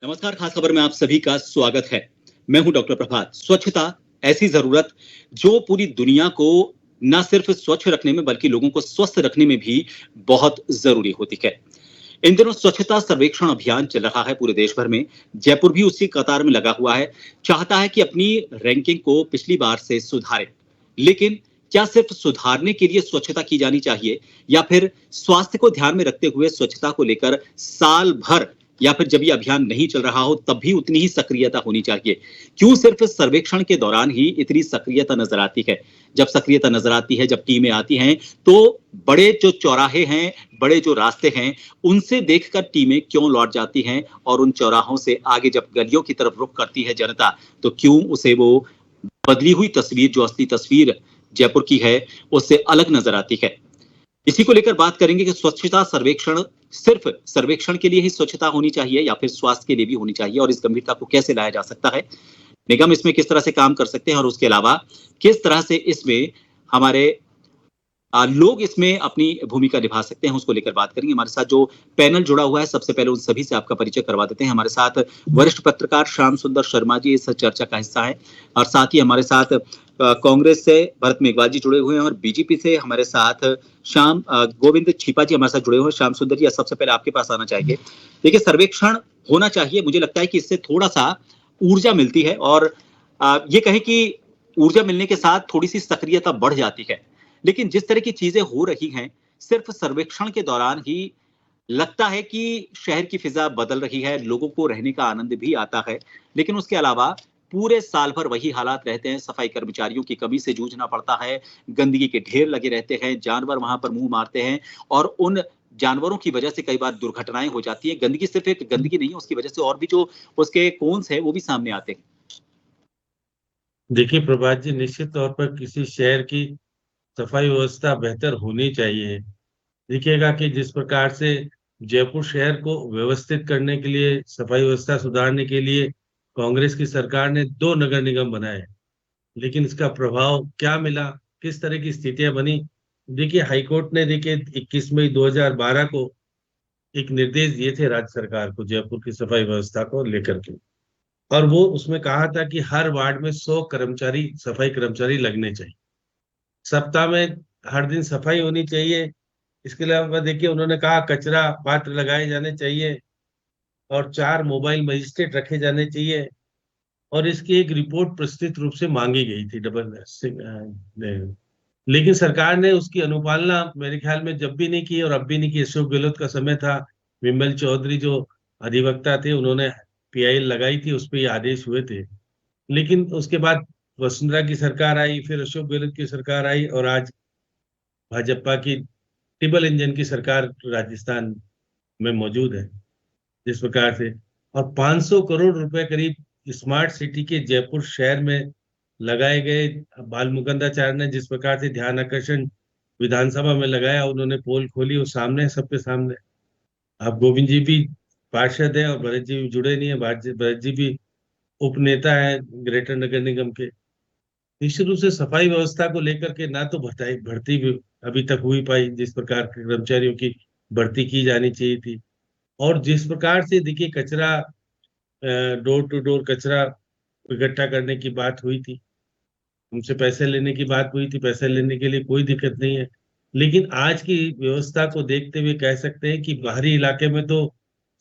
नमस्कार, खास खबर में आप सभी का स्वागत है। मैं हूं डॉक्टर प्रभात। स्वच्छता ऐसी जरूरत जो पूरी दुनिया को न सिर्फ स्वच्छ रखने में बल्कि लोगों को स्वस्थ रखने में भी बहुत जरूरी होती है। इन दिनों स्वच्छता सर्वेक्षण अभियान चल रहा है पूरे देश भर में। जयपुर भी उसी कतार में लगा हुआ है, चाहता है कि अपनी रैंकिंग को पिछली बार से सुधारे। लेकिन क्या सिर्फ सुधारने के लिए स्वच्छता की जानी चाहिए या फिर स्वास्थ्य को ध्यान में रखते हुए स्वच्छता को लेकर साल भर या फिर जब ये अभियान नहीं चल रहा हो तब भी उतनी ही सक्रियता होनी चाहिए? क्यों सिर्फ सर्वेक्षण के दौरान ही इतनी सक्रियता नजर आती है? जब सक्रियता नजर आती है, जब टीमें आती हैं, तो बड़े जो चौराहे हैं, बड़े जो रास्ते हैं, उनसे देखकर टीमें क्यों लौट जाती हैं और उन चौराहों से आगे जब गलियों की तरफ रुख करती है जनता, तो क्यों उसे वो बदली हुई तस्वीर, जो असली तस्वीर जयपुर की है, उससे अलग नजर आती है? इसी को लेकर बात करेंगे कि स्वच्छता सर्वेक्षण सिर्फ सर्वेक्षण के लिए ही स्वच्छता होनी चाहिए या फिर स्वास्थ्य के लिए भी होनी चाहिए, और इस गंभीरता को कैसे लाया जा सकता है, निगम इसमें किस तरह से काम कर सकते हैं, और उसके अलावा किस तरह से इसमें हमारे लोग इसमें अपनी भूमिका निभा सकते हैं, उसको लेकर बात करेंगे। हमारे साथ जो पैनल जुड़ा हुआ है, सबसे पहले उन सभी से आपका परिचय करवा देते हैं। हमारे साथ वरिष्ठ पत्रकार श्याम सुंदर शर्मा जी इस चर्चा का हिस्सा है, और साथ ही हमारे साथ कांग्रेस से भरत मेघवाल जी जुड़े हुए हैं, और बीजेपी से हमारे साथ श्याम गोविंद छिपा जी हमारे साथ जुड़े हुए हैं। श्याम सुंदर जी, सबसे पहले आपके पास आना चाहिए। देखिए, सर्वेक्षण होना चाहिए, मुझे लगता है कि इससे थोड़ा सा ऊर्जा मिलती है, और ये कहें कि ऊर्जा मिलने के साथ थोड़ी सी सक्रियता बढ़ जाती है। लेकिन जिस तरह की चीजें हो रही हैं, सिर्फ सर्वेक्षण के दौरान ही लगता है कि शहर की फिजा बदल रही है, लोगों को रहने का आनंद भी आता है, लेकिन उसके अलावा पूरे साल भर वही हालात रहते हैं। सफाई कर्मचारियों की कमी से जूझना पड़ता है, गंदगी के ढेर लगे रहते हैं, जानवर वहां पर मुंह मारते हैं, और उन जानवरों की वजह से कई बार दुर्घटनाएं हो जाती हैं। गंदगी सिर्फ एक गंदगी नहीं है, उसकी वजह से और भी जो उसके कौन्स हैं वो भी सामने आते हैं। देखिए प्रभात जी, निश्चित तौर पर किसी शहर की सफाई व्यवस्था बेहतर होनी चाहिए। देखिएगा कि जिस प्रकार से जयपुर शहर को व्यवस्थित करने के लिए, सफाई व्यवस्था सुधारने के लिए कांग्रेस की सरकार ने 2 नगर निगम बनाए, लेकिन इसका प्रभाव क्या मिला, किस तरह की स्थितियां बनी। देखिए, हाईकोर्ट ने 21 मई 2012 को एक निर्देश दिए थे राज्य सरकार को जयपुर की सफाई व्यवस्था को लेकर के, और वो उसमें कहा था कि हर वार्ड में 100 कर्मचारी, सफाई कर्मचारी लगने चाहिए, सप्ताह में हर दिन सफाई होनी चाहिए। इसके अलावा देखिए, उन्होंने कहा कचरा पात्र लगाए जाने चाहिए, और 4 मोबाइल मजिस्ट्रेट रखे जाने चाहिए, और इसकी एक रिपोर्ट प्रस्तुत रूप से मांगी गई थी लेकिन सरकार ने उसकी अनुपालना मेरे ख्याल में जब भी नहीं की और अब भी नहीं की। अशोक गहलोत का समय था, विमल चौधरी जो अधिवक्ता थे, उन्होंने पीआईएल लगाई थी, उस पर ये आदेश हुए थे। लेकिन उसके बाद वसुंधरा की सरकार आई, फिर अशोक गहलोत की सरकार आई, और आज भाजपा की ट्रिपल इंजन की सरकार राजस्थान में मौजूद है। जिस प्रकार से, और 500 करोड़ रुपए करीब स्मार्ट सिटी के जयपुर शहर में लगाए गए। बाल मुकुंदाचार्य ने जिस प्रकार से ध्यान आकर्षण विधानसभा में लगाया, उन्होंने पोल खोली, वो सामने, सबके सामने। अब गोविंद जी भी पार्षद है और भरत जी भी जुड़े नहीं है, भरत जी भी उपनेता है ग्रेटर नगर निगम के। निश्चित रूप से सफाई व्यवस्था को लेकर के ना तो भर्ती भी अभी तक हुई पाई, जिस प्रकार के कर्मचारियों की भर्ती की जानी चाहिए थी, और जिस प्रकार से देखिए कचरा, डोर टू डोर कचरा इकट्ठा करने की बात हुई थी, उनसे पैसे लेने की बात हुई थी, पैसे लेने के लिए कोई दिक्कत नहीं है। लेकिन आज की व्यवस्था को देखते हुए कह सकते हैं कि बाहरी इलाके में तो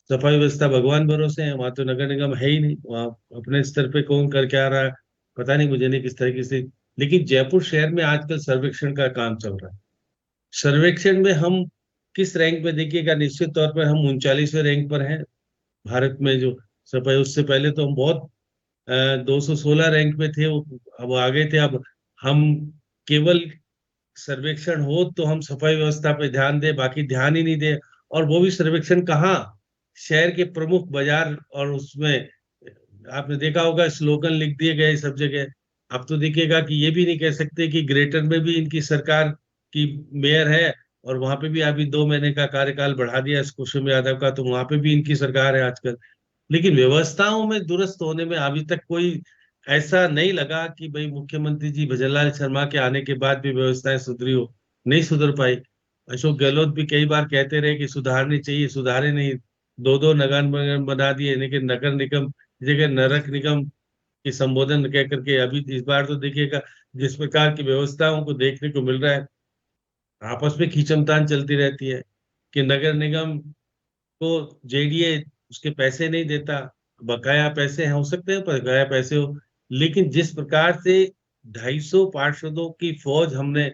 सफाई व्यवस्था भगवान भरोसे है, वहां तो नगर निगम है ही नहीं, वहां अपने स्तर पे कौन करके आ रहा है पता नहीं, मुझे नहीं किस तरीके से। लेकिन जयपुर शहर में आजकल सर्वेक्षण का काम चल रहा है। सर्वेक्षण में हम किस रैंक पे देखिएगा, निश्चित तौर पर हम 39वें रैंक पर हैं भारत में जो सफाई। उससे पहले तो हम बहुत 216 रैंक पे थे, अब आ गए थे। अब हम केवल सर्वेक्षण हो तो हम सफाई व्यवस्था पे ध्यान दें, बाकी ध्यान ही नहीं दे। और वो भी सर्वेक्षण कहाँ, शहर के प्रमुख बाजार, और उसमें आपने देखा होगा स्लोगन लिख दिए गए सब जगह। अब तो देखिएगा कि ये भी नहीं कह सकते कि ग्रेटर में भी इनकी सरकार की मेयर है, और वहां पे भी अभी 2 महीने का कार्यकाल बढ़ा दिया इस कुशुम यादव का, तो वहां पे भी इनकी सरकार है आजकल। लेकिन व्यवस्थाओं में दुरुस्त होने में अभी तक कोई ऐसा नहीं लगा कि भाई मुख्यमंत्री जी भजनलाल शर्मा के आने के बाद भी व्यवस्थाएं सुधरी हो। नहीं सुधर पाई। अशोक गहलोत भी कई बार कहते रहे कि सुधारनी चाहिए, सुधारे नहीं। दो नगर निगम बना दिए, लेकिन नगर निगम की जगह नरक निगम की संबोधन कह करके अभी इस बार तो देखिएगा जिस प्रकार की व्यवस्थाओं को देखने को मिल रहा है, आपस में खींचमतान चलती रहती है कि नगर निगम को जेडीए उसके पैसे नहीं देता। बकाया पैसे हो सकते हैं, बकाया पैसे हो, लेकिन जिस प्रकार से 250 पार्षदों की फौज हमने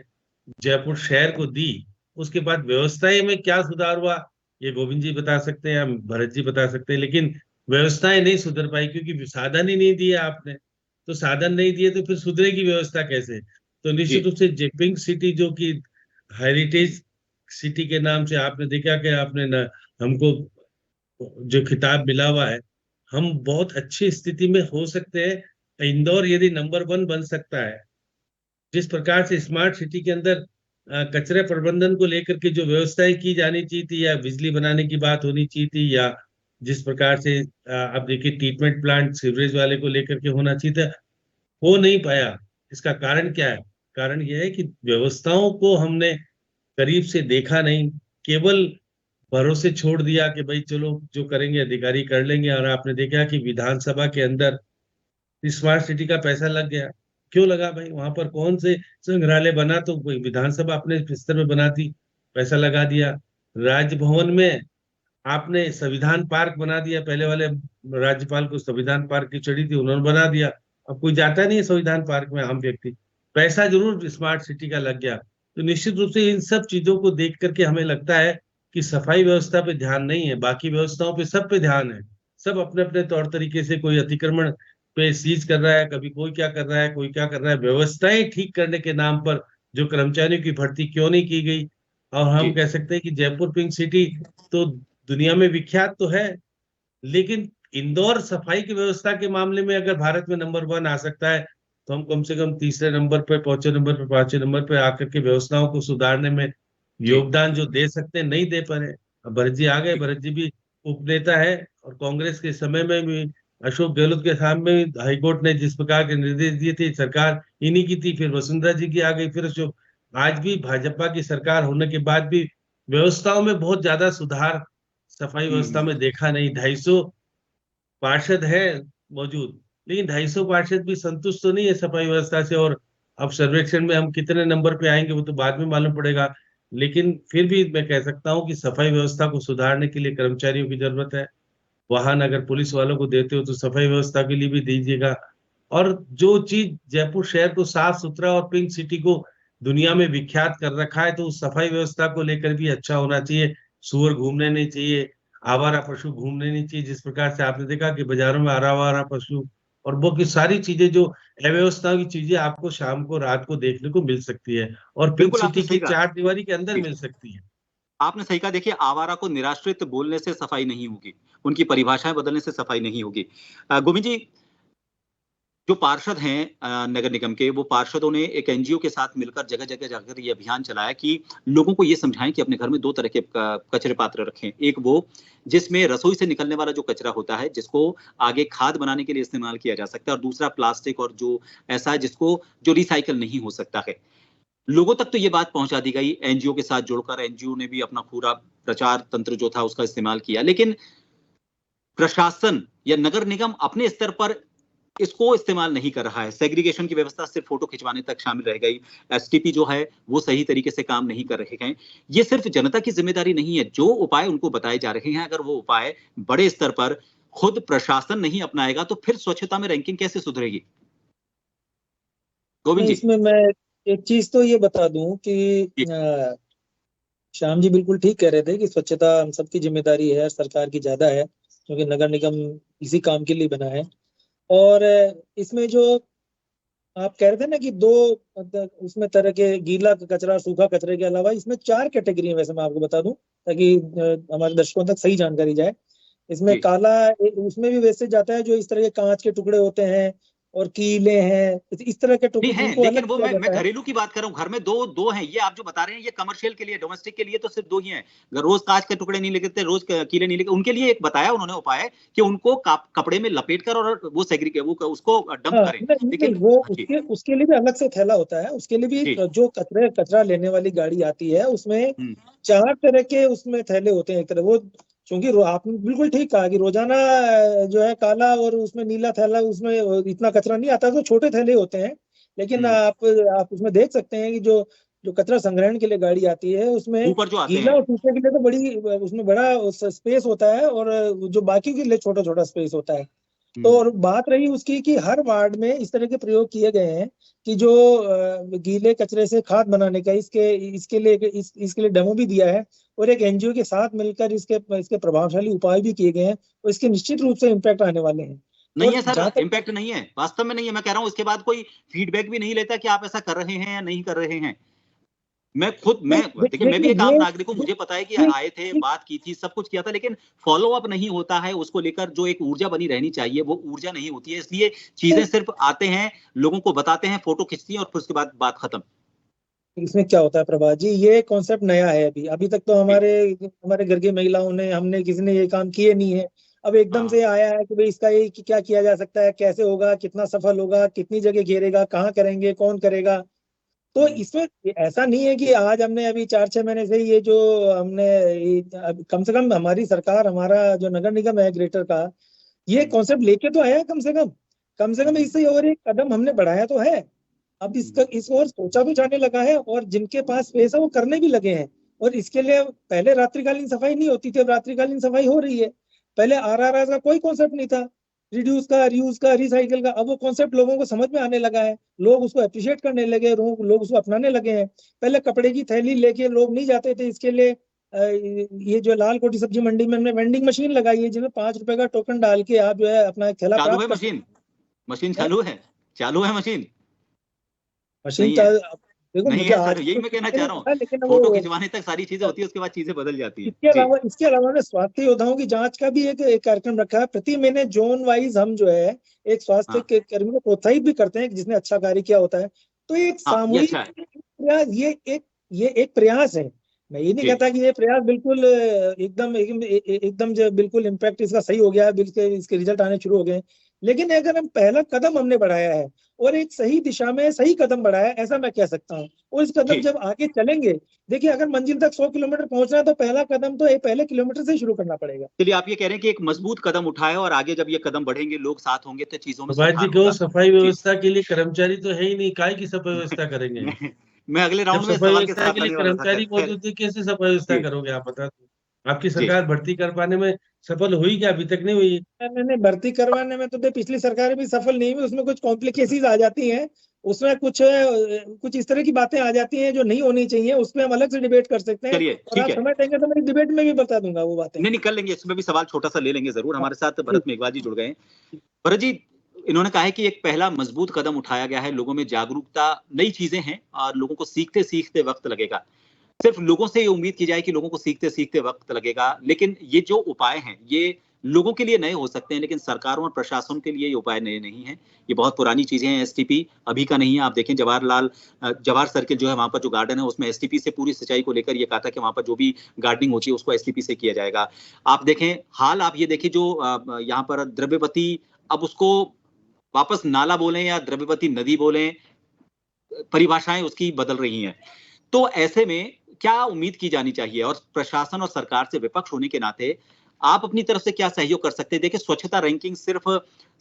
जयपुर शहर को दी, उसके बाद व्यवस्थाएं में क्या सुधार हुआ, ये गोविंद जी बता सकते हैं या भरत जी बता सकते हैं। लेकिन व्यवस्थाएं नहीं सुधर पाई क्योंकि साधन ही नहीं दिए आपने। तो साधन नहीं दिए तो फिर सुधरेगी व्यवस्था कैसे? तो जी निश्चित रूप से पिंक सिटी जो कि हेरिटेज सिटी के नाम से आपने देखा कि आपने न, हमको जो खिताब मिला हुआ है, हम बहुत अच्छी स्थिति में हो सकते हैं। इंदौर यदि नंबर 1 बन सकता है, जिस प्रकार से स्मार्ट सिटी के अंदर कचरे प्रबंधन को लेकर के जो व्यवस्थाएं की जानी चाहिए थी, या बिजली बनाने की बात होनी चाहिए थी, या जिस प्रकार से आप देखिए ट्रीटमेंट प्लांट सीवरेज वाले को लेकर के होना चाहिए था, हो नहीं पाया। इसका कारण क्या है? कारण यह है कि व्यवस्थाओं को हमने करीब से देखा नहीं, केवल भरोसे छोड़ दिया कि भाई चलो जो करेंगे अधिकारी कर लेंगे। और आपने देखा कि विधानसभा के अंदर स्मार्ट सिटी का पैसा लग गया। क्यों लगा भाई? वहां पर कौन से संग्रहालय बना? तो कोई विधानसभा अपने स्तर में बनाती, पैसा लगा दिया। राजभवन में आपने संविधान पार्क बना दिया, पहले वाले राज्यपाल को संविधान पार्क की चढ़ी थी, उन्होंने बना दिया। अब कोई जाता नहीं है संविधान पार्क में, आम व्यक्ति। पैसा जरूर स्मार्ट सिटी का लग गया। तो निश्चित रूप से इन सब चीजों को देख करके हमें लगता है कि सफाई व्यवस्था पे ध्यान नहीं है, बाकी व्यवस्थाओं पे सब पे ध्यान है। सब अपने अपने तौर तरीके से, कोई अतिक्रमण पे सीज कर रहा है, कभी कोई क्या कर रहा है, कोई क्या कर रहा है। व्यवस्थाएं ठीक करने के नाम पर जो कर्मचारियों की भर्ती क्यों नहीं की गई? और हम जी कह सकते हैं कि जयपुर पिंक सिटी तो दुनिया में विख्यात तो है, लेकिन इंदौर सफाई की व्यवस्था के मामले में अगर भारत में नंबर 1 आ सकता है, तो हम कम से कम तीसरे नंबर पे, चौथे नंबर पे, 5वें नंबर पे आकर के व्यवस्थाओं को सुधारने में जी योगदान जो दे सकते हैं नहीं दे पा रहे। अब भरत जी आ गए, जी भरत जी भी उपनेता है, और कांग्रेस के समय में भी अशोक गहलोत के सामने भी हाईकोर्ट ने जिस प्रकार के निर्देश दिए थे, सरकार इन्हीं की थी। फिर वसुंधरा जी की आ गई, फिर अशोक। आज भी भाजपा की सरकार होने के बाद भी व्यवस्थाओं में बहुत ज्यादा सुधार सफाई व्यवस्था हम्म, में देखा नहीं। 250 पार्षद है मौजूद, लेकिन 250 पार्षद भी संतुष्ट तो नहीं है सफाई व्यवस्था से। और अब सर्वेक्षण में हम कितने नंबर पे आएंगे वो तो बाद में मालूम पड़ेगा। लेकिन फिर भी मैं कह सकता हूँ कि सफाई व्यवस्था को सुधारने के लिए कर्मचारियों की जरूरत है। वाहन अगर पुलिस वालों को देते हो तो सफाई व्यवस्था के लिए भी दीजिएगा। और जो चीज जयपुर शहर को साफ सुथरा और पिंक सिटी को दुनिया में विख्यात कर रखा है, तो उस सफाई व्यवस्था को लेकर भी अच्छा होना चाहिए। सुअर घूमने नहीं चाहिए, आवारा पशु घूमने नहीं चाहिए। जिस प्रकार से आपने देखा कि बाजारों में आवारा पशु और वो की सारी चीजें जो अव्यवस्था की चीजें आपको शाम को रात को देखने को मिल सकती है, और पिंक बिल्कुल आपने सिटी सही की कहा। चार दीवारी के अंदर जी मिल सकती है। आपने सही कहा। देखिए आवारा को निराश्रित बोलने से सफाई नहीं होगी, उनकी परिभाषाएं बदलने से सफाई नहीं होगी। गोविंद जी, जो पार्षद हैं नगर निगम के, वो पार्षदों ने एक एनजीओ के साथ मिलकर जगह जगह जाकर ये अभियान चलाया कि लोगों को ये समझाएं कि अपने घर में 2 तरह के कचरे पात्र रखें। एक वो जिसमें रसोई से निकलने वाला जो कचरा होता है, जिसको आगे खाद बनाने के लिए इस्तेमाल किया जा सकता है, और दूसरा प्लास्टिक और जो ऐसा है जिसको जो रिसाइकल नहीं हो सकता है। लोगों तक तो ये बात पहुंचा दी गई, एनजीओ के साथ जुड़कर एनजीओ ने भी अपना पूरा प्रचार तंत्र जो था उसका इस्तेमाल किया, लेकिन प्रशासन या नगर निगम अपने स्तर पर इसको इस्तेमाल नहीं कर रहा है। सेग्रीगेशन की व्यवस्था सिर्फ फोटो खिंचवाने तक शामिल रह गई। एसटीपी जो है वो सही तरीके से काम नहीं कर रहे हैं। ये सिर्फ जनता की जिम्मेदारी नहीं है। जो उपाय उनको बताए जा रहे हैं, अगर वो उपाय बड़े स्तर पर खुद प्रशासन नहीं अपनाएगा तो फिर स्वच्छता में रैंकिंग कैसे सुधरेगी? गोविंद नहीं, जी। इसमें मैं एक चीज तो ये बता दूं कि जी श्याम जी बिल्कुल ठीक कह रहे थे कि स्वच्छता हम सबकी जिम्मेदारी है, सरकार की ज्यादा है, क्योंकि नगर निगम इसी काम के लिए बना है। और इसमें जो आप कह रहे थे ना कि दो उसमें तरह के गीला कचरा, सूखा कचरे के अलावा इसमें 4 कैटेगरी है, वैसे मैं आपको बता दूं ताकि हमारे दर्शकों तक सही जानकारी जाए। इसमें जी काला उसमें भी वेस्टेज जाता है, जो इस तरह के कांच के टुकड़े होते हैं और कीले हैं, इस तरह के नहीं टुकड़े है, जिनको अलग लेकिन वो किया मैं जाता है। घरेलू की बात कर रहा हूँ। घर में दो दो हैं, ये आप जो बता रहे हैं ये कमर्शियल के लिए, डोमेस्टिक के लिए तो सिर्फ दो ही हैं। रोज कांच के टुकड़े नहीं लेते, रोज कीले नहीं लेते। उनके लिए एक बताया उन्होंने उपाय कि उनको कपड़े में लपेट कर और वो सेग्रीगेट, वो उसको डंप हाँ, करें। नहीं नहीं, लेकिन वो जी उसके लिए भी अलग से थैला होता है। उसके लिए भी जी जो कचरा लेने वाली गाड़ी आती है, उसमें हम्म 4 तरह के उसमें थैले होते हैं। एक तरह वो, चूंकि आपने बिल्कुल ठीक कहा कि रोजाना जो है काला और उसमें नीला थैला, उसमें इतना कचरा नहीं आता, तो छोटे थैले होते हैं। लेकिन हम्म, आप उसमें देख सकते हैं कि जो जो कचरा संग्रहण के लिए गाड़ी आती है, उसमें ऊपर जो आते गीला हैं। और सूखे के लिए तो बड़ी, उसमें बड़ा स्पेस होता है, और जो बाकी के लिए छोटा छोटा स्पेस होता है। तो हम्म और बात रही उसकी कि हर वार्ड में इस तरह के प्रयोग किए गए हैं कि जो गीले कचरे से खाद बनाने का, इसके लिए डेमो भी दिया है, और एक एनजीओ के साथ मिलकर इसके इसके प्रभावशाली उपाय भी किए गए हैं, और इसके निश्चित रूप से इम्पैक्ट आने वाले हैं। नहीं और है सर, जहां तक इम्पैक्ट नहीं है, वास्तव में नहीं है। मैं कह रहा हूँ उसके बाद कोई फीडबैक भी नहीं लेता कि आप ऐसा कर रहे हैं या नहीं कर रहे हैं। मैं नहीं, देखिए, मैं भी देखिए एक आम नागरिक हूँ, मुझे पता है कि ये आए थे, बात की थी, सब कुछ किया था, लेकिन फॉलो अप नहीं होता है। उसको लेकर जो एक ऊर्जा बनी रहनी चाहिए वो ऊर्जा नहीं होती है। इसलिए चीजें सिर्फ आते हैं, लोगों को बताते हैं, फोटो खींचती हैं और फिर उसके बाद बात खत्म। इसमें क्या होता है प्रभात जी, ये कॉन्सेप्ट नया है। अभी अभी तक तो जी हमारे हमारे घर की महिलाओं ने, हमने किसी ने ये काम किए नहीं है। अब एकदम हाँ से आया है कि भाई इसका ये क्या किया जा सकता है, कैसे होगा, कितना सफल होगा, कितनी जगह घेरेगा, कहाँ करेंगे, कौन करेगा। तो हम्म, इसमें ऐसा नहीं है कि आज हमने अभी 4-6 महीने से ये जो हमने कम से कम हमारी सरकार, हमारा जो नगर निगम है ग्रेटर का, ये हम्म, कॉन्सेप्ट लेके तो आया है। कम से कम हम्म, इससे और एक कदम हमने बढ़ाया तो है। अब हम्म, इस ओर सोचा भी जाने लगा है, और जिनके पास स्पेस है वो करने भी लगे हैं। और इसके लिए पहले रात्रिकालीन सफाई नहीं होती थी, अब रात्रिकालीन सफाई हो रही है। पहले आरआरआर का कोई कॉन्सेप्ट नहीं था, रिड्यूस का, रियूज का, रिसाइकिल का। अब वो कॉन्सेप्ट लोगों को समझ में आने लगा है, लोग उसको अप्रिशिएट करने लगे, लोग उसको अपनाने लगे हैं। पहले कपड़े की थैली लेके लोग नहीं जाते थे। इसके लिए ये जो लाल कोठी सब्जी मंडी में हमने वेंडिंग मशीन लगाई है, जिसमें 5 रुपए का टोकन डाल के आप जो है अपना एक थैला चालू है प्राप्त कर मशीन? सकते मशीन हैं। चालू है? चालू है मशीन? मशीन नहीं है? देखो, नहीं मुझे है आज सर, यही तो मैं कहना किसी चाह ने रहा हूँ। कहा, लेकिन फोटो वो खिंचवाने तक सारी चीजें होती है, उसके बाद चीजें बदल जाती हैं। जी इसके अलावा ने स्वास्थ्य योद्धाओं की जांच का भी एक कार्यक्रम रखा है। प्रति महीने जोन वाइज हम जो है एक स्वास्थ्य हाँ के कर्मी को प्रोत्साहित भी करते हैं, जिसने अच्छा कार्य किया होता है। तो ये एक हाँ, ये अच्छा सामूहिक है। प्रयास, ये एक प्रयास है। मैं ये नहीं जी कहता कि ये प्रयास बिल्कुल एकदम जो बिल्कुल इम्पैक्ट इसका सही हो गया है, बिल्कुल इसके रिजल्ट आने शुरू हो गए हैं। लेकिन अगर हम पहला कदम हमने बढ़ाया है, और एक सही दिशा में सही कदम बढ़ाया है, ऐसा मैं कह सकता हूँ। और इस कदम जी जब आगे चलेंगे, देखिए अगर मंजिल तक 100 किलोमीटर पहुंचना है, तो पहला कदम तो पहले किलोमीटर से ही शुरू करना पड़ेगा। चलिए, आप ये कह रहे हैं कि एक मजबूत कदम उठाए और आगे जब ये कदम बढ़ेंगे, लोग साथ होंगे तो चीजों में प्रभात जी सुधार को होगा। सफाई जी व्यवस्था के लिए कर्मचारी तो है ही नहीं, काय की सफाई व्यवस्था करेंगे हम? मैं अगले जब राउंड में इस सफाई सवाल के व्यवस्था साथ के लिए आने वाला था। खैर कर्मचारी खैर, मौजूद नहीं, कैसे सफाई व्यवस्था जी करोगे आप? बता दो, आपकी जी सरकार भर्ती कर पाने में सफल हुई क्या? अभी तक नहीं हुई। मैंने भर्ती करवाने में तो पिछली सरकार भी सफल नहीं हुई, उसमें कुछ कॉम्प्लिकेसीज आ जाती हैं। उसमें कुछ इस तरह की बातें आ जाती हैं जो नहीं होनी चाहिए। उसमें हम अलग से डिबेट कर सकते हैं, चलिए और ठीक आप है। समय देंगे तो मैं डिबेट में भी बता दूंगा वो बातें। नहीं निकल लेंगे, इसमें भी सवाल छोटा सा ले लेंगे जरूर। हाँ, हमारे साथ ठीक। भरत मेघवाल जी जुड़ गए हैं। भरत जी, इन्होंने कहा है कि एक पहला मजबूत कदम उठाया गया है, लोगों में जागरूकता, नई चीजें हैं और लोगों को सीखते सीखते वक्त लगेगा। सिर्फ लोगों से ये उम्मीद की जाए कि लोगों को सीखते सीखते वक्त लगेगा, लेकिन ये जो उपाय हैं ये लोगों के लिए नए हो सकते हैं, लेकिन सरकारों और प्रशासन के लिए ये उपाय नए नहीं हैं। ये बहुत पुरानी चीजें हैं। एसटीपी अभी का नहीं है। आप देखें जवाहर सर्किल जो है, वहां पर जो गार्डन है उसमें एसटीपी से पूरी सिंचाई को लेकर ये कहा था कि वहां पर जो भी गार्डनिंग होती है उसको एसटीपी से किया जाएगा। आप देखें हाल, आप ये देखिए जो यहाँ पर द्रव्यवती, अब उसको वापस नाला बोलें या द्रव्यवती नदी बोलें, परिभाषाएं उसकी बदल रही हैं। तो ऐसे में क्या उम्मीद की जानी चाहिए? और प्रशासन और सरकार से विपक्ष होने के नाते आप अपनी तरफ से क्या सहयोग कर सकते हैं? देखिए, स्वच्छता रैंकिंग सिर्फ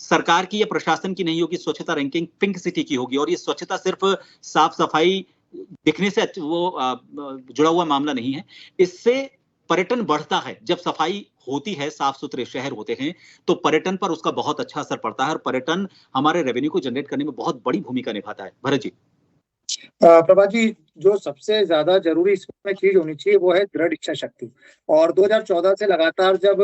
सरकार की या प्रशासन की नहीं होगी, स्वच्छता रैंकिंग पिंक सिटी की होगी। और ये स्वच्छता सिर्फ साफ सफाई दिखने से जुड़ा हुआ मामला नहीं है। इससे पर्यटन बढ़ता है। जब सफाई होती है, साफ सुथरे शहर होते हैं, तो पर्यटन पर उसका बहुत अच्छा असर पड़ता है और पर्यटन हमारे रेवेन्यू को जनरेट करने में बहुत बड़ी भूमिका निभाता है। भरत जी। प्रभा जी, जो सबसे ज्यादा जरूरी इसमें चीज होनी चाहिए वो है दृढ़ इच्छा शक्ति। और 2014 से लगातार जब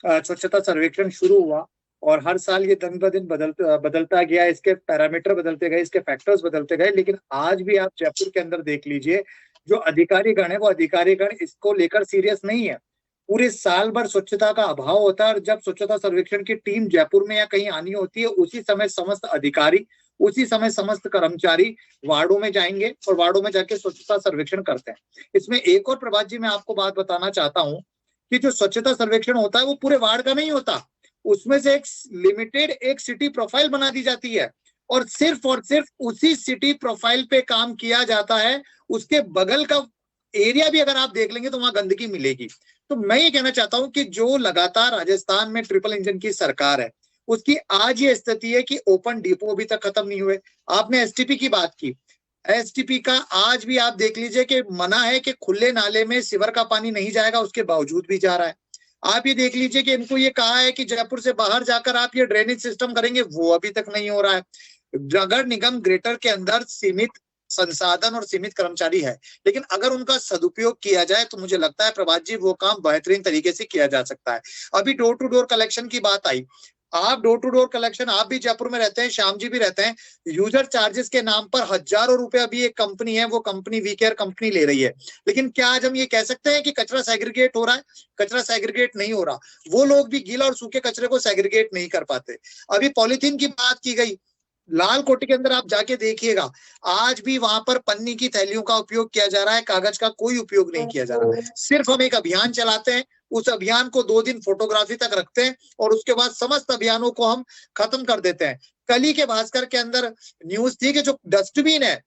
स्वच्छता सर्वेक्षण शुरू हुआ और हर साल ये दिन ब दिन बदलता गया, इसके पैरामीटर बदलते गए, इसके फैक्टर्स बदलते गए। लेकिन आज भी आप जयपुर के अंदर देख लीजिए, जो अधिकारीगण है वो अधिकारीगण इसको लेकर सीरियस नहीं है। पूरे साल भर स्वच्छता का अभाव होता है और जब स्वच्छता सर्वेक्षण की टीम जयपुर में या कहीं आनी होती है, उसी समय समस्त अधिकारी, उसी समय समस्त कर्मचारी वार्डों में जाएंगे और वार्डों में जाके स्वच्छता सर्वेक्षण करते हैं। इसमें एक और प्रभात जी मैं आपको बात बताना चाहता हूं कि जो स्वच्छता सर्वेक्षण होता है वो पूरे वार्ड का नहीं होता, उसमें से एक लिमिटेड एक सिटी प्रोफाइल बना दी जाती है और सिर्फ उसी सिटी प्रोफाइल पे काम किया जाता है। उसके बगल का एरिया भी अगर आप देख लेंगे तो वहां गंदगी मिलेगी। तो मैं ये कहना चाहता हूं कि जो लगातार राजस्थान में ट्रिपल इंजन की सरकार है, उसकी आज ये स्थिति है कि ओपन डिपो अभी तक खत्म नहीं हुए। आपने एसटीपी की बात की, एसटीपी का आज भी आप देख लीजिए कि मना है कि खुले नाले में सीवर का पानी नहीं जाएगा, उसके बावजूद भी जा रहा है। आप ये देख लीजिए कि इनको ये कहा है कि जयपुर से बाहर जाकर आप ये ड्रेनेज सिस्टम करेंगे, वो अभी तक नहीं हो रहा है। नगर निगम ग्रेटर के अंदर सीमित संसाधन और सीमित कर्मचारी है, लेकिन अगर उनका सदुपयोग किया जाए तो मुझे लगता है प्रभात जी वो काम बेहतरीन तरीके से किया जा सकता है। अभी डोर टू डोर कलेक्शन की बात आई, आप डोर टू डोर कलेक्शन, आप भी जयपुर में रहते हैं, श्याम जी भी रहते हैं, यूजर चार्जेस के नाम पर हजारों रुपए अभी एक कंपनी है, वो कंपनी वी केयर कंपनी ले रही है। लेकिन क्या आज हम ये कह सकते हैं कि कचरा सेग्रीगेट हो रहा है? कचरा सेग्रीगेट नहीं हो रहा। वो लोग भी गीला और सूखे कचरे को सेग्रीगेट नहीं कर पाते। अभी पॉलीथीन की बात की गई, लाल कोठी के अंदर आप जाके देखिएगा, आज भी वहां पर पन्नी की थैलियों का उपयोग किया जा रहा है, कागज का कोई उपयोग नहीं किया जा रहा है। सिर्फ हम एक अभियान चलाते हैं, उस अभियान को 2 दिन फोटोग्राफी तक रखते हैं और उसके बाद समस्त अभियानों को हम खत्म कर देते हैं। कल ही के भास्कर के अंदर न्यूज थी कि जो डस्टबिन है,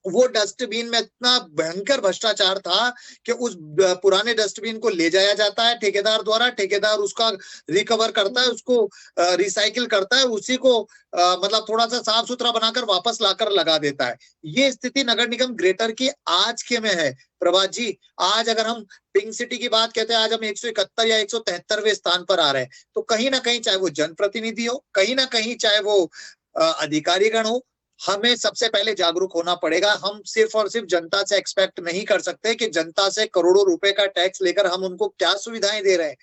वो डस्टबिन में इतना भयंकर भ्रष्टाचार था कि उस पुराने डस्टबिन को ले जाया जाता है ठेकेदार द्वारा, ठेकेदार उसका रिकवर करता है, उसको रिसाइकिल करता है, उसी को मतलब थोड़ा सा साफ सुथरा बनाकर वापस लाकर लगा देता है। ये स्थिति नगर निगम ग्रेटर की आज के में है प्रभात जी। आज अगर हम पिंक सिटी की बात कहते हैं, आज हम 171 या 173वें स्थान पर आ रहे हैं। तो कहीं ना कहीं चाहे वो जनप्रतिनिधि हो, कहीं ना कहीं चाहे वो अधिकारीगण हो, हमें सबसे पहले जागरूक होना पड़ेगा। हम सिर्फ और सिर्फ जनता से एक्सपेक्ट नहीं कर सकते कि जनता से करोड़ों रुपए का टैक्स लेकर हम उनको क्या सुविधाएं दे रहे हैं।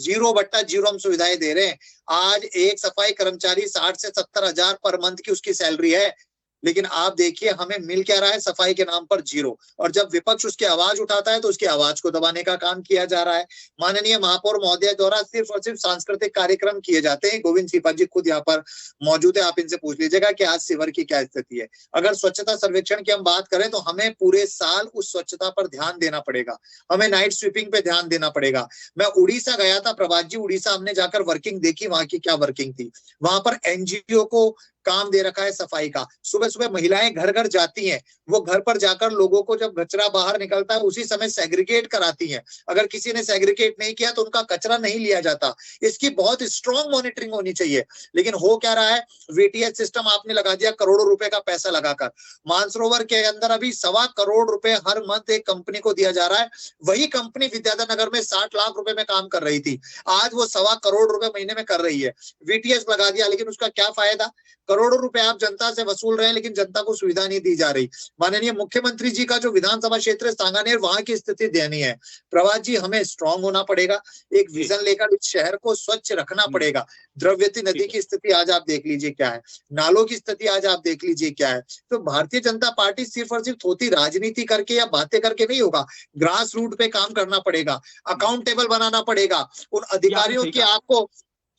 0/0 हम सुविधाएं दे रहे हैं। आज एक सफाई कर्मचारी 60 से 70 हजार पर मंथ की उसकी सैलरी है, लेकिन आप देखिए हमें मिल क्या रहा है, सफाई के नाम पर 0। और जब विपक्ष उसकी आवाज उठाता है तो उसकी आवाज को दबाने का काम किया जा रहा है। माननीय महापौर महोदय द्वारा सिर्फ और सिर्फ सांस्कृतिक कार्यक्रम किए जाते हैं। गोविंद सिपा जी खुद यहाँ पर मौजूद है, आप इनसे पूछ लीजिएगा कि आज सीवर की क्या स्थिति है। अगर स्वच्छता सर्वेक्षण की हम बात करें तो हमें पूरे साल उस स्वच्छता पर ध्यान देना पड़ेगा, हमें नाइट स्वीपिंग पे ध्यान देना पड़ेगा। मैं उड़ीसा गया था प्रभात जी, उड़ीसा हमने जाकर वर्किंग देखी, वहां की क्या वर्किंग थी। वहां पर एनजीओ को काम दे रखा है सफाई का। सुबह सुबह महिलाएं घर घर जाती हैं, वो घर पर जाकर लोगों को जब कचरा बाहर निकलता है उसी समय सेग्रीगेट कराती हैं। अगर किसी ने सेग्रीगेट नहीं किया तो उनका कचरा नहीं लिया जाता। इसकी बहुत स्ट्रॉन्ग मॉनिटरिंग होनी चाहिए। लेकिन हो क्या रहा है, वीटीएस सिस्टम आपने लगा दिया करोड़ों रुपए का पैसा लगाकर। मानसरोवर के अंदर अभी 1.25 करोड़ रुपए हर मंथ एक कंपनी को दिया जा रहा है। वही कंपनी विद्याधर नगर में 60 लाख रुपए में काम कर रही थी, आज वो 1.25 करोड़ रुपए महीने में कर रही है। वीटीएस लगा दिया, लेकिन उसका क्या फायदा? करोड़ों रुपए आप जनता से वसूल रहे हैं, लेकिन जनता को सुविधा नहीं दी जा रही। माननीय मुख्यमंत्री जी का जो विधानसभा क्षेत्र सांगानेर, वहां की स्थिति दयनीय है। प्रभात जी हमें स्ट्रांग होना पड़ेगा, एक विजन लेकर इस शहर को स्वच्छ रखना पड़ेगा। द्रव्यवती नदी की स्थिति आज आप देख लीजिए क्या है, नालों की स्थिति आज आप देख लीजिए क्या है। तो भारतीय जनता पार्टी सिर्फ और सिर्फ थोड़ी राजनीति करके या बातें करके नहीं होगा, ग्रास रूट पे काम करना पड़ेगा, अकाउंटेबल बनाना पड़ेगा। उन अधिकारियों की आपको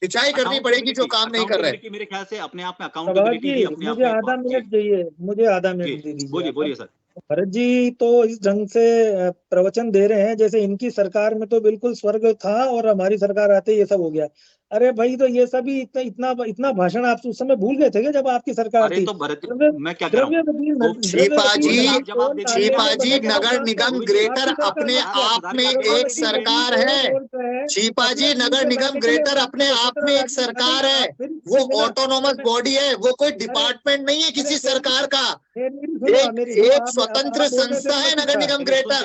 खिंचाई करनी पड़ेगी जो काम नहीं कर रहे। मेरे ख्याल से अपने आप में अकाउंटेबिलिटी भी अपने आप मुझे में आधा मिनट चाहिए, मुझे आधा मिनट दे दीजिए। बोलिए सर। भरत जी तो इस ढंग से प्रवचन दे रहे हैं जैसे इनकी सरकार में तो बिल्कुल स्वर्ग था और हमारी सरकार आते ये सब हो गया। अरे भाई, तो ये सभी इतना भाषण आप उस समय भूल गए थे क्या जब आपकी सरकार थी? तो भरत मैं क्या कह रहा हूं, छिपा जी नगर निगम ग्रेटर अपने आप में एक सरकार है। छिपा जी नगर निगम ग्रेटर अपने आप में एक सरकार है, वो ऑटोनोमस बॉडी है, वो कोई डिपार्टमेंट नहीं है किसी सरकार का, एक स्वतंत्र संस्था है नगर निगम ग्रेटर।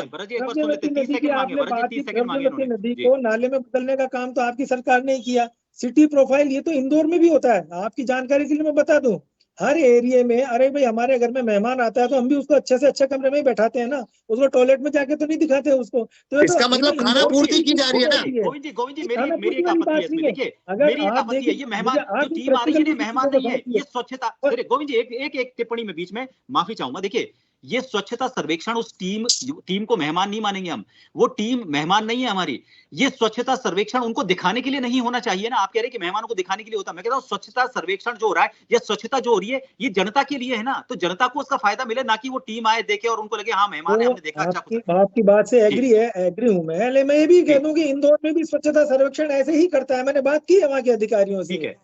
नदी को नाले में बदलने का काम तो आपकी सरकार ने किया। सिटी प्रोफाइल ये तो इंदौर में भी होता है, आपकी जानकारी के लिए मैं बता दूं। हर एरिया में, अरे भाई हमारे घर में मेहमान आता है तो हम भी उसको अच्छे से अच्छे कमरे में ही बैठाते हैं ना, उसको टॉयलेट में जाके तो नहीं दिखाते उसको। तो ये इसका तो मतलब खाना पूर्ति की जा रही है ना। गोविंद जी, खाना मेरी पूर्ति एक वाली आपत्ति है बात इसमें। नहीं है। देखिए, अगर मेरी एक आप आपत्ति है, देखिए, ये मेहमान मुझे जो आप भी टीम आ रही है, प्रैक्टिकल ये किसी मेहमान चीजों को नहीं है, समझिए। ये स्वच्छता। और अरे गोविंद जी, एक टिप्पणी में बीच में माफी चाहूंगा। देखिए, ये स्वच्छता सर्वेक्षण उस टीम को मेहमान नहीं मानेंगे हम, वो टीम मेहमान नहीं है हमारी। ये स्वच्छता सर्वेक्षण उनको दिखाने के लिए नहीं होना चाहिए ना। आप कह रहे हैं कि मेहमानों को दिखाने के लिए होता, मैं कहता हूं स्वच्छता सर्वेक्षण जो हो रहा है या स्वच्छता जो हो रही है, ये जनता के लिए है ना, तो जनता को उसका फायदा मिले, ना कि वो टीम आए देखे और उनको लगे हाँ मेहमान है, तो हमने देखा अच्छा कुछ। आपकी बात से जी एग्री हूं मैं, लेकिन मैं ये भी कह जी, दूं कि इंदौर में भी स्वच्छता सर्वेक्षण ऐसे ही करता है। मैंने बात की है वहां के अधिकारियों ठीक से। है,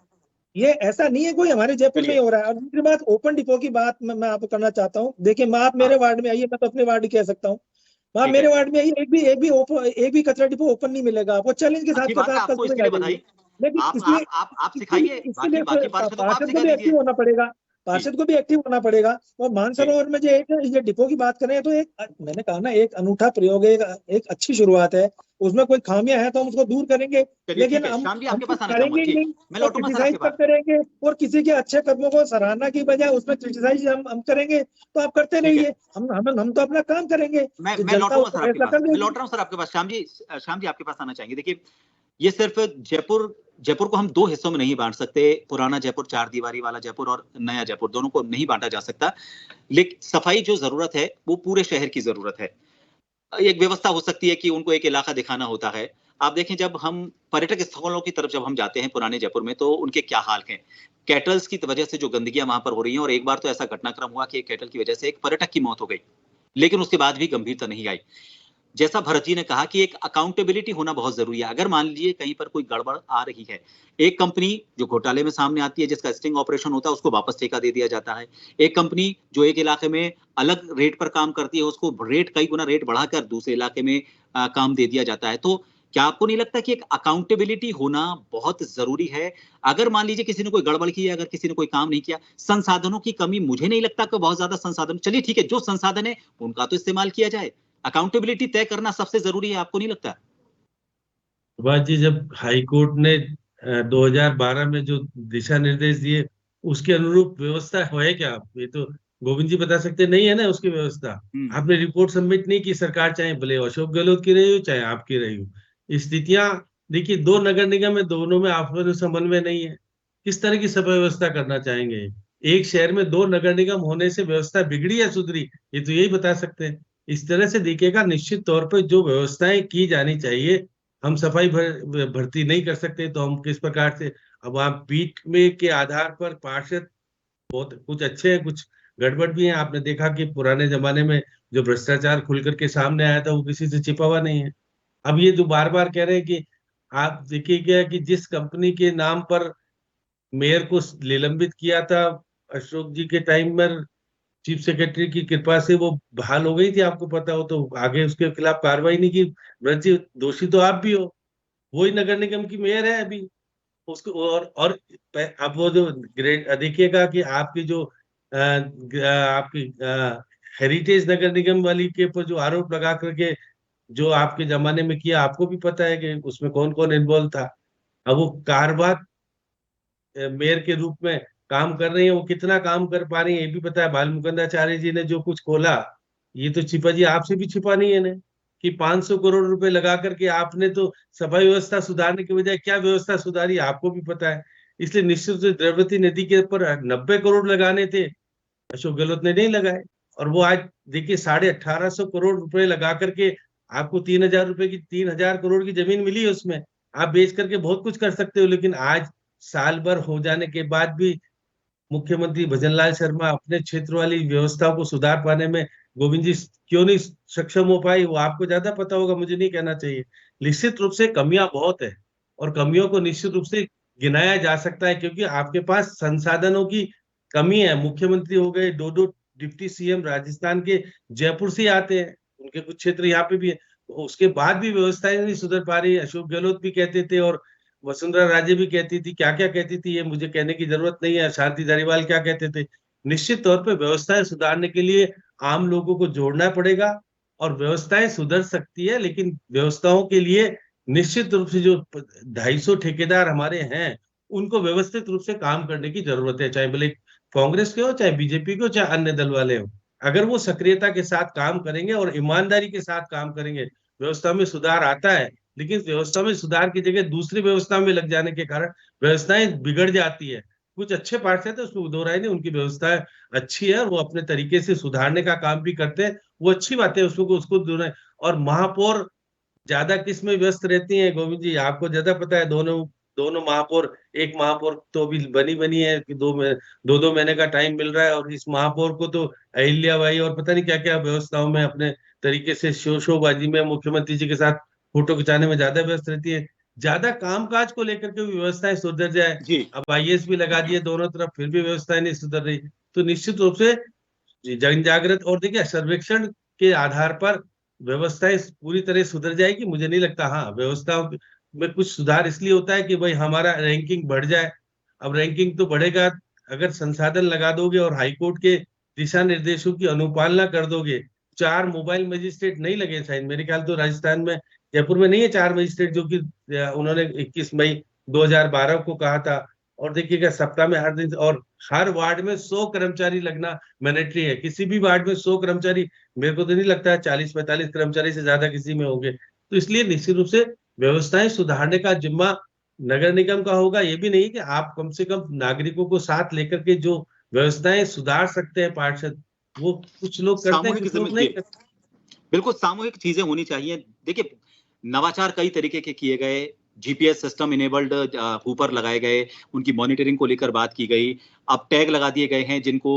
ये ऐसा नहीं है कोई हमारे जयपुर में ही चलिए। हो रहा है। और दूसरी बात, ओपन डिपो की बात मैं आपको करना चाहता हूँ। देखिए, आप हाँ मेरे वार्ड में आइए, मैं तो अपने वार्ड कह सकता हूँ। वहाँ ठीक मेरे है, वार्ड में आइए, एक भी कचरा डिपो ओपन नहीं मिलेगा आपको। चैलेंज के अच्छी साथ बात है, आप कल आपको सुबह इसके आ लिए जाइए। बधाई। लेकिन आप सिखाइए, इसके बाकी लिए बाकी पार्षदों को आप पार्षद को सिखा भी दीजिए। एक्टिव होना पड़ेगा। जी पार्षद को भी एक्टिव होना पड़ेगा। और जी, मानसरोवर में जो एक ये डिपो की बात करें तो एक, मैंने कहा ना, एक अनूठा प्रयोग है, एक अच्छी शुरुआत है। उसमें कोई खामियां हैं तो हम उसको दूर करेंगे। चलिए लेकिन ठीक है, श्याम जी हम आपके कुछ पास आना चाहूंगा। करेंगे ही ठीक, नहीं मैं और लौटूंगा सर आपके क्रिटिसाइज पास। करते रहेंगे। और किसी के अच्छे कदमों को सराहना की बजाय उसमें क्रिटिसाइज हम करेंगे, तो आप करते ठीक है, रहिए। हम तो अपना काम करेंगे। जो मैं जनता लौटूंगा उसको सर आपके फैसला पास, कर मैं देगी। लौट रहा हूँ सर आपके पास। श्याम जी आपके पास आना चाहेंगे। देखिए, ये सिर्फ जयपुर को हम दो हिस्सों में नहीं बांट सकते। पुराना जयपुर, चार दीवारी वाला जयपुर, और नया जयपुर, दोनों को नहीं बांटा जा सकता। लेकिन सफाई जो जरूरत है वो पूरे शहर की जरूरत है। एक व्यवस्था हो सकती है कि उनको एक इलाका दिखाना होता है। आप देखें, जब हम पर्यटक स्थलों की तरफ जब हम जाते हैं पुराने जयपुर में, तो उनके क्या हाल हैं। कैटल्स की वजह से जो गंदगियां वहां पर हो रही हैं, और एक बार तो ऐसा घटनाक्रम हुआ कि एक कैटल की वजह से एक पर्यटक की मौत हो गई, लेकिन उसके बाद भी गंभीरता नहीं आई। जैसा भरत जी ने कहा कि एक अकाउंटेबिलिटी होना बहुत जरूरी है। अगर मान लीजिए कहीं पर कोई गड़बड़ आ रही है, एक कंपनी जो घोटाले में सामने आती है, जिसका स्टिंग ऑपरेशन होता है, उसको वापस ठेका दे दिया जाता है। एक कंपनी जो एक इलाके में अलग रेट पर काम करती है, उसको कई गुना रेट बढ़ाकर दूसरे इलाके में काम दे दिया जाता है। तो क्या आपको नहीं लगता कि एक अकाउंटेबिलिटी होना बहुत जरूरी है? अगर मान लीजिए किसी ने कोई गड़बड़ की है, अगर किसी ने कोई काम नहीं किया, संसाधनों की कमी, मुझे नहीं लगता कि बहुत ज्यादा संसाधन, चलिए ठीक है, जो संसाधन है उनका तो इस्तेमाल किया जाए। अकाउंटेबिलिटी तय करना सबसे जरूरी है, आपको नहीं लगता? सुभाष जी, जब हाई कोर्ट ने 2012 में जो दिशा निर्देश दिए, उसके अनुरूप व्यवस्था है क्या? ये तो गोविंद जी बता सकते नहीं है ना उसकी व्यवस्था। आपने रिपोर्ट सबमिट नहीं की, सरकार चाहे भले अशोक गहलोत की रही हो चाहे आपकी रही हो। स्थितियां देखिए, दो नगर निगम है, दोनों में आपस में समन्वय नहीं है। किस तरह की सभा व्यवस्था करना चाहेंगे? एक शहर में दो नगर निगम होने से व्यवस्था बिगड़ी या सुधरी, ये तो यही बता सकते हैं। इस तरह से देखिएगा, निश्चित तौर पर जो व्यवस्थाएं की जानी चाहिए, हम सफाई भर्ती नहीं कर सकते तो हम किस प्रकार से? अब आप पीठ में के आधार पर पार्षद बहुत कुछ अच्छे हैं, कुछ गड़बड़ भी है। आपने देखा कि पुराने जमाने में जो भ्रष्टाचार खुल करके सामने आया था वो किसी से छिपा हुआ नहीं है। अब ये जो बार बार कह रहे हैं कि आप देखिए क्या कि जिस कंपनी के नाम पर मेयर को निलंबित किया था अशोक जी के टाइम में, चीफ सेक्रेटरी की कृपा से वो बहाल हो गई थी, आपको पता हो तो। आगे उसके खिलाफ कार्रवाई नहीं की। ब्रज जी, दोषी तो आप भी हो। वही नगर निगम की मेयर है अभी। उसको और अब वो जो ग्रेड देखिएगा कि आपकी जो आपकी हेरिटेज नगर निगम वाली के ऊपर जो आरोप लगा करके जो आपके जमाने में किया, आपको भी पता है कि उसमें कौन कौन इन्वॉल्व था। अब वो कारबाग मेयर के रूप में काम कर रही है, वो कितना काम कर पा रही है ये भी पता है। बाल मुकुंदाचार्य जी ने जो कुछ खोला, ये तो छिपा जी आपसे भी छिपा नहीं है ना, कि 500 करोड़ रुपए लगा करके आपने तो सफाई व्यवस्था सुधारने के बजाय क्या व्यवस्था सुधारी, आपको भी पता है। इसलिए निश्चित रूप से द्रवती नदी के ऊपर 90 करोड़ लगाने थे, अशोक गहलोत ने नहीं लगाए। और वो आज देखिए 1850 करोड़ रुपए लगा करके आपको 3000 रुपए की 3000 करोड़ की जमीन मिली है। उसमें आप बेच करके बहुत कुछ कर सकते हो। लेकिन आज साल भर हो जाने के बाद भी मुख्यमंत्री भजनलाल शर्मा अपने क्षेत्र वाली व्यवस्थाओं को सुधार पाने में, गोविंद जी, क्यों नहीं सक्षम हो पाई, वो आपको ज्यादा पता होगा, मुझे नहीं कहना चाहिए। निश्चित रूप से कमियां बहुत है, और कमियों को निश्चित रूप से गिनाया जा सकता है, क्योंकि आपके पास संसाधनों की कमी है। मुख्यमंत्री हो गए, दो दो डिप्टी सीएम राजस्थान के जयपुर से आते हैं, उनके कुछ क्षेत्र यहाँ पे भी है। तो उसके बाद भी व्यवस्थाएं नहीं सुधर पा रही। अशोक गहलोत भी कहते थे और वसुंधरा राजे भी कहती थी, क्या क्या कहती थी ये मुझे कहने की जरूरत नहीं है। शांति धारीवाल क्या कहते थे। निश्चित तौर पे व्यवस्थाएं सुधारने के लिए आम लोगों को जोड़ना पड़ेगा, और व्यवस्थाएं सुधर सकती है, लेकिन व्यवस्थाओं के लिए निश्चित रूप से जो 250 ठेकेदार हमारे हैं, उनको व्यवस्थित रूप से काम करने की जरूरत है। चाहे भले कांग्रेस के हो चाहे बीजेपी के हो चाहे अन्य दल वाले हो, अगर वो सक्रियता के साथ काम करेंगे और ईमानदारी के साथ काम करेंगे, व्यवस्था में सुधार आता है। लेकिन व्यवस्था में सुधार की जगह दूसरी व्यवस्था में लग जाने के कारण व्यवस्थाएं बिगड़ जाती है। कुछ अच्छे पार्षद है, उसमें दो राय नहीं, उनकी व्यवस्था अच्छी है और वो अपने तरीके से सुधारने का काम भी करते हैं, वो अच्छी बात है, उसको उसको और महापौर ज्यादा किस में व्यस्त रहती हैं गोविंद जी, आपको ज्यादा पता है। दोनों दोनों महापौर, एक महापौर तो अभी बनी है कि दो महीने का टाइम मिल रहा है, और इस महापौर को तो अहिल्याबाई और पता नहीं क्या क्या व्यवस्थाओं में अपने तरीके से शोबाजी में मुख्यमंत्री जी के साथ फोटो खिंचाने में ज्यादा व्यस्त रहती है। ज्यादा कामकाज को लेकर के भी व्यवस्थाएं सुधर जाए। जी अब आईएएस भी लगा दिए दोनों तरफ, फिर भी व्यवस्थाएं नहीं सुधर रही, तो निश्चित रूप से जन जागृत और देखिए सर्वेक्षण के आधार पर व्यवस्थाएं पूरी तरह सुधर जाएगी, मुझे नहीं लगता। हाँ, व्यवस्थाओं में कुछ सुधार इसलिए होता है कि भाई हमारा रैंकिंग बढ़ जाए। अब रैंकिंग तो बढ़ेगा अगर संसाधन लगा दोगे और हाईकोर्ट के दिशा निर्देशों की अनुपालना कर दोगे। 4 मोबाइल मजिस्ट्रेट नहीं लगे शायद, मेरे ख्याल तो राजस्थान में, जयपुर में नहीं है 4 मजिस्ट्रेट, जो कि उन्होंने 21 मई 2012 को कहा था। और देखिएगा सप्ताह में हर दिन, और हर वार्ड में 100 कर्मचारी लगना मैंडेटरी है। किसी भी वार्ड में 100 कर्मचारी, मेरे को तो नहीं लगता है 40-45 कर्मचारी से ज्यादा किसी में होंगे। तो इसलिए निश्चित रूप से व्यवस्थाएं सुधारने का जिम्मा नगर निगम का होगा। ये भी नहीं कि आप कम से कम नागरिकों को साथ लेकर के जो व्यवस्थाएं सुधार सकते हैं पार्षद, वो कुछ लोग करते हैं, कुछ लोग नहीं करते। बिल्कुल सामूहिक चीजें होनी चाहिए। देखिए, नवाचार कई तरीके के किए गए, जीपीएस सिस्टम इनेबल्ड हुपर लगाए गए, उनकी मॉनिटरिंग को लेकर बात की गई। अब टैग लगा दिए गए हैं जिनको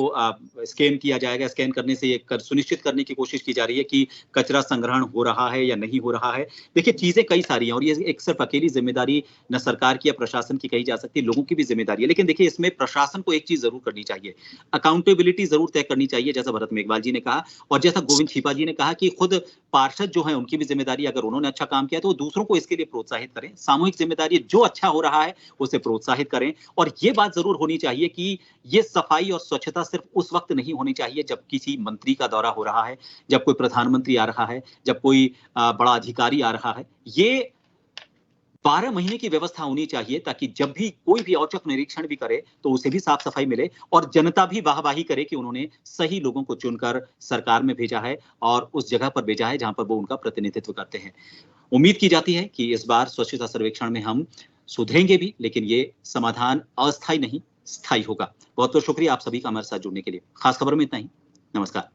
स्कैन किया जाएगा, स्कैन करने से ये सुनिश्चित करने की कोशिश की जा रही है कि कचरा संग्रहण हो रहा है या नहीं हो रहा है। देखिए, चीजें कई सारी हैं और ये एक सिर्फ अकेली जिम्मेदारी न सरकार की या प्रशासन की कही जा सकती है, लोगों की भी जिम्मेदारी है। लेकिन देखिए, इसमें प्रशासन को एक चीज जरूर करनी चाहिए, अकाउंटेबिलिटी जरूर तय करनी चाहिए, जैसा भरत मेघवाल जी ने कहा और जैसा गोविंद छिपा जी ने कहा कि खुद पार्षद जो है उनकी भी जिम्मेदारी, अगर उन्होंने अच्छा काम किया तो वो दूसरों को इसके लिए प्रोत्साहित करें। सामूहिक जिम्मेदारी, जो अच्छा हो रहा है उसे प्रोत्साहित करें। और ये बात जरूर होनी चाहिए कि ये सफाई और स्वच्छता सिर्फ उस वक्त नहीं होनी चाहिए जब किसी मंत्री का दौरा हो रहा है, जब कोई प्रधानमंत्री आ रहा है, जब कोई बड़ा अधिकारी आ रहा है। ये 12 महीने की व्यवस्था होनी चाहिए ताकि जब भी कोई भी औचक निरीक्षण भी करे तो उसे भी साफ सफाई मिले और जनता भी वाहवाही करे कि उन्होंने सही लोगों को चुनकर सरकार में भेजा है और उस जगह पर भेजा है जहां पर वो उनका प्रतिनिधित्व करते हैं। उम्मीद की जाती है कि इस बार स्वच्छता सर्वेक्षण में हम सुधरेंगे भी, लेकिन ये समाधान अस्थायी नहीं, स्थायी होगा। बहुत बहुत शुक्रिया आप सभी का हमारे साथ जुड़ने के लिए। खास खबर में इतना ही। नमस्कार।